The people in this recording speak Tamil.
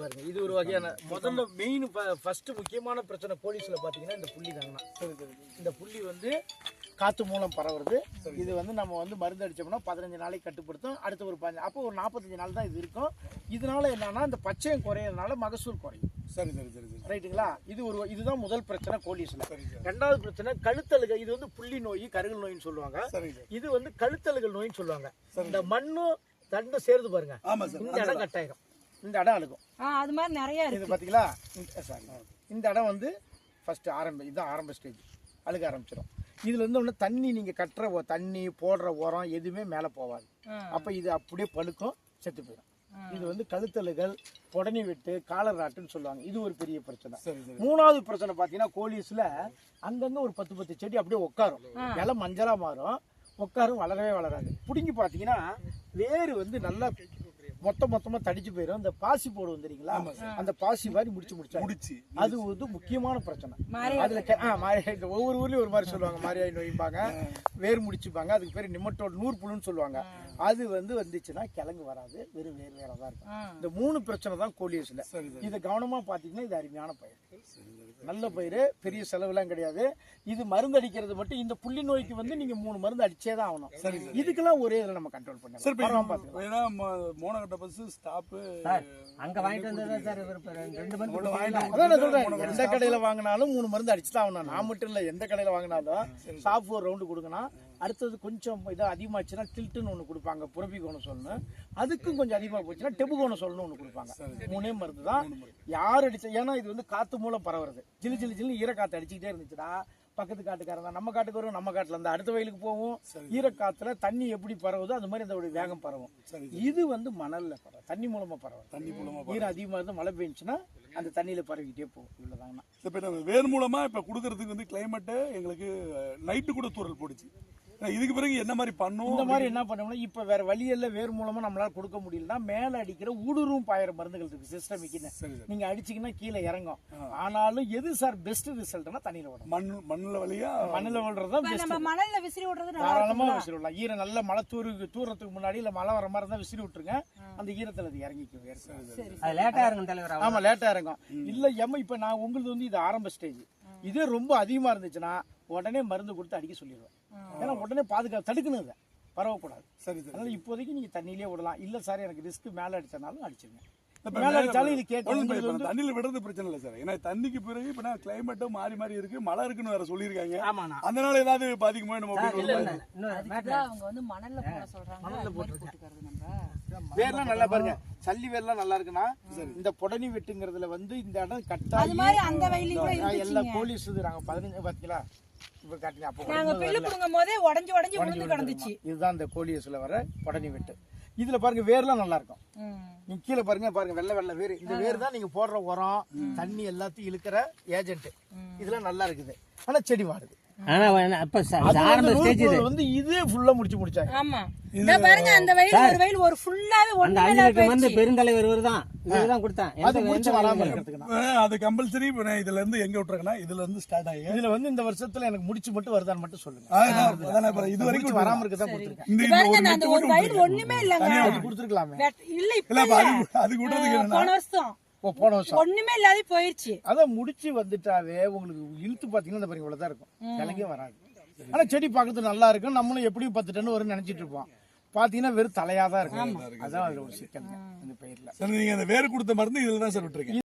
பாருங்க இது ஒரு வகையான முதல்ல மெயின் ஃபர்ஸ்ட் முக்கியமான பிரச்சனை போலீஸ்ல பாத்தீங்கன்னா இந்த புள்ளி தாங்கண்ணா. இந்த புள்ளி வந்து காத்து மூலம் பரவுறது. இது வந்து நம்ம வந்து மருந்து அடிச்சோம்னா 15 நாளைக்கு கட்டுப்படுத்தும். அடுத்து ஒரு 15 அப்போ ஒரு 45 நாள் தான் இது இருக்கும். இதனால என்னன்னா இந்த பச்சையம் குறையறதுனால மகசூல் குறையும். சரி சரி சரி சரி ரைட்டுங்களா? இதுதான் முதல் பிரச்சனை கோலிஸ்ல. ரெண்டாவது பிரச்சனை கழுத்தழுகல். இது வந்து புள்ளி நோய், கருகல் நோயின்னு சொல்லுவாங்க. இது வந்து கழுத்தழுகல் நோயின்னு சொல்லுவாங்க. இந்த மண்ணும் தண்டு சேர்ந்து பாருங்க, இந்த இடம் கட்டாயிரும், இந்த இடம் அழுகும். அது மாதிரி நிறைய இருக்கு. இது பாத்தீங்களா? இந்த இடம் வந்து ஃபர்ஸ்ட் இதுதான் ஆரம்ப ஸ்டேஜ், அழுக ஆரம்பிச்சிடும். இதுல இருந்து ஒண்ணு தண்ணி நீங்க கட்டுற தண்ணி போடுற உரம் எதுவுமே மேல போவாது. அப்ப இது அப்படியே பழுக்கும், செத்து போயிடும். இது வந்து கழுத்தழுகல், புடனி வெட்டு, காலர் ராட்டுன்னு சொல்லுவாங்க. இது ஒரு பெரிய பிரச்சனை. மூணாவது பிரச்சனை பாத்தீங்கன்னா கோலிஸ்ல அங்கங்க ஒரு 10 செடி அப்படியே உட்காரும், இலை மஞ்சளா மாறும், உட்காரும், வளரவே வளராது. பிடுங்கி பாத்தீங்கன்னா வேறு வந்து நல்லா மொத்தமா தடிச்சு போயிடும். இந்த பாசி போடுவோம் தெரியுங்களா? அந்த பாசி மாதிரி முடிச்சு அது வந்து முக்கியமான பிரச்சனை. அதுல ஒவ்வொரு ஊர்லயும் ஒரு மாதிரி சொல்லுவாங்க, மாரியாய் நோய்பாங்க, வேர் முடிச்சுப்பாங்க. அதுக்கு பேர் நிமட்டோட் நூறு புழுன்னு சொல்லுவாங்க. அது வந்து வந்துச்சுன்னா கிழங்கு வராது, வெறும் வேர் வேறதான் இருக்கும். இந்த 3 பிரச்சனை தான் கோலியஸ்ல. இதை கவனமா பாத்தீங்கன்னா இது அருமையான பயிர், நல்ல பயிர், பெரிய செலவுலாம் கிடையாது. இது மருந்து அடிக்கிறது மட்டும். இந்த புள்ளி நோய்க்கு வந்து நீங்க 3 மருந்து அடிச்சே தான் ஆகணும். இதுக்கெல்லாம் ஒரே இதுல நம்ம கண்ட்ரோல் பண்ணலாம். அங்க வாங்கிட்டு வந்ததா சார் எந்த கடையில வாங்கினாலும் 3 மருந்து அடிச்சுதான் ஆகணும். நான் மட்டும் இல்ல, எந்த கடையில வாங்கினாலும் சாப் ஒரு ரவுண்டு கொடுக்கணும். அடுத்தது கொஞ்சம் இதை அதிகமாச்சுன்னா டில்ட்டுன்னு ஒன்று கொடுப்பாங்க, புரபிகோணம் சொல்லணும். அதுக்கும் கொஞ்சம் அதிகமாக போச்சுன்னா டெபுகோணம் சொல்லணும் ஒன்று கொடுப்பாங்க. 3 மருந்து தான் யார் அடிச்சா. ஏன்னா இது வந்து காத்து மூலம் பரவுறது. ஜில்லு ஈரக்காத்து அடிச்சுக்கிட்டே இருந்துச்சுன்னா பக்கத்து காட்டுக்காரன் தான், நம்ம காட்டுக்கு வரும், நம்ம காட்டுல இருந்து அடுத்த வயலுக்கு போவோம். ஈரக்காத்துல தண்ணி எப்படி பரவுதோ அது மாதிரி அதோட வேகம் பரவும். இது வந்து மணல்ல பரவும், தண்ணி மூலமா பரவும். ஈரம் அதிகமா இருந்து மழை பெஞ்சுன்னா அந்த தண்ணியில பரவிக்கிட்டே போகும். இவ்வளவுதாங்கண்ணா. இப்ப வேர் மூலமா இப்ப கொடுக்கறதுக்கு வந்து கிளைமேட் எங்களுக்கு நைட்டு கூட தூரல் போடுச்சு. இதுக்கு பிறகு என்ன மாதிரி பண்ணும்? இந்த மாதிரி என்ன பண்ணோம்னா இப்ப வேற வழியல்ல வேர் மூலமா நம்மளால கொடுக்க முடியலன்னா மேல அடிக்கிற ஊடுருவும் பாயிர மருந்துகள் இருக்கு, சிஸ்டமிக்னு. நீங்க அடிச்சீங்கன்னா கீழே இறங்கும். ஆனாலும் எது சார் பெஸ்ட் ரிசல்ட்னா தண்ணியில விடும். மண்ணுல வழியா மண்ணுல விடுறதா மணல்ல விசிறி விடுறது தாராளமா விசிறி விடலாம். ஈரம் நல்ல மழை தூரத்துக்கு முன்னாடி இல்ல மழை வர மாதிரி இருந்தா விசிறி விட்டுருங்க. அந்த ஈரத்துல அது இறங்கிக்கும். ஆமா, லேட்டா இறங்கும். இல்ல ஏமா இப்ப நான் உங்களுக்கு வந்து இது ஆரம்ப ஸ்டேஜ். இதே ரொம்ப அதிகமா இருந்துச்சுன்னா உடனே மருந்து கொடுத்து அடிக்க சொல்லிடுவேன். ஏன்னா உடனே பாதுகாப்பு தடுக்கணும், இதை பரவக்கூடாது. அதனால இப்போதைக்கு நீங்க தண்ணியிலே விடலாம். இல்ல சார் எனக்கு ரிஸ்க் மேல அடிச்சனாலும் அடிச்சிருங்க. மேல அடிச்சாலும் இது கேட்கணும். தண்ணியில விடுறது பிரச்சனை இல்லை சார். ஏன்னா தண்ணிக்கு பிறகு இப்ப கிளைமேட்டும் மாறி இருக்கு, மழை இருக்குன்னு வேற சொல்லிருக்காங்க. அதனால ஏதாவது பாதிக்குமா? நம்ம அவங்க வந்து மணல்ல போட சொல்றாங்க. மணல்ல போட்டுக்கிறது வேர்லாம் நல்லா பாருங்க, சல்லி வேர்லாம் நல்லா இருக்குன்னா இந்த புடனி வெட்டுங்கிறதுல வந்து இந்த இடம் கட்டா அந்த வயலில எல்லா போலீஸ் நாங்க 15 பாத்தீங்களா இதுதான் இந்த கோலியஸ்ல வர புடனி வெட்டு. இதுல பாருங்க வேர்லாம் நல்லா இருக்கும். நீங்க கீழே பாருங்க வெள்ளை வேர். இந்த வேர் தான் நீங்க போடுற உரம், தண்ணி எல்லாத்தையும் இழுக்கிற ஏஜென்ட். இதெல்லாம் நல்லா இருக்குது. ஆனா செடி வாடுது. இதே ஃபுல்லா முடிச்சாங்க. ஆமா, இத பாருங்க அந்த வயல் ஒரு வயல் ஒரு ஃபுல்லாவே ஒண்ணு பெருந்தலைவர் தான் இதுதான் கொடுத்தேன். அது முடிச்சு வராம இருக்கிறதுக்கு அது கம்பல்சரி. இதுல இருந்து எங்க விட்டுறேன்னா இதுல இருந்து ஸ்டார்ட் ஆகி இதுல வந்து இந்த வருஷத்துல எனக்கு முடிச்சு மட்டும் வருதான்னு மட்டும் சொல்லுங்க. இது வரைக்கும் வராம இருக்கதான் கொடுத்துருக்கேன். அந்த ஒரு வயல் ஒண்ணுமே இல்லங்க, கொடுத்துருக்கலாமே. இல்ல இப்ப அது கூட்டதுக்கு போன வருஷம் போன வருஷம் ஒண்ணுமே இல்லாத போயிருச்சு. அதான் முடிச்சு வந்துட்டாவே உங்களுக்கு இழுத்து பாத்தீங்கன்னா இந்த பாருங்க இவ்வளவுதான் இருக்கும், கிழங்கே வராது. ஆனா செடி பாக்கிறதுக்கு நல்லா இருக்கும். நம்மளும் எப்படியும் 10 டன் வரும்னு நினைச்சிட்டு இருப்போம். பாத்தீங்கன்னா வெறும் தலையாதான் இருக்கும். அதான் அதுல ஒரு சிக்கல் இந்த பயிர்ல. நீங்க அந்த வேர் கொடுத்த மருந்து இதுல தான் சார் விட்டுருக்கீங்க.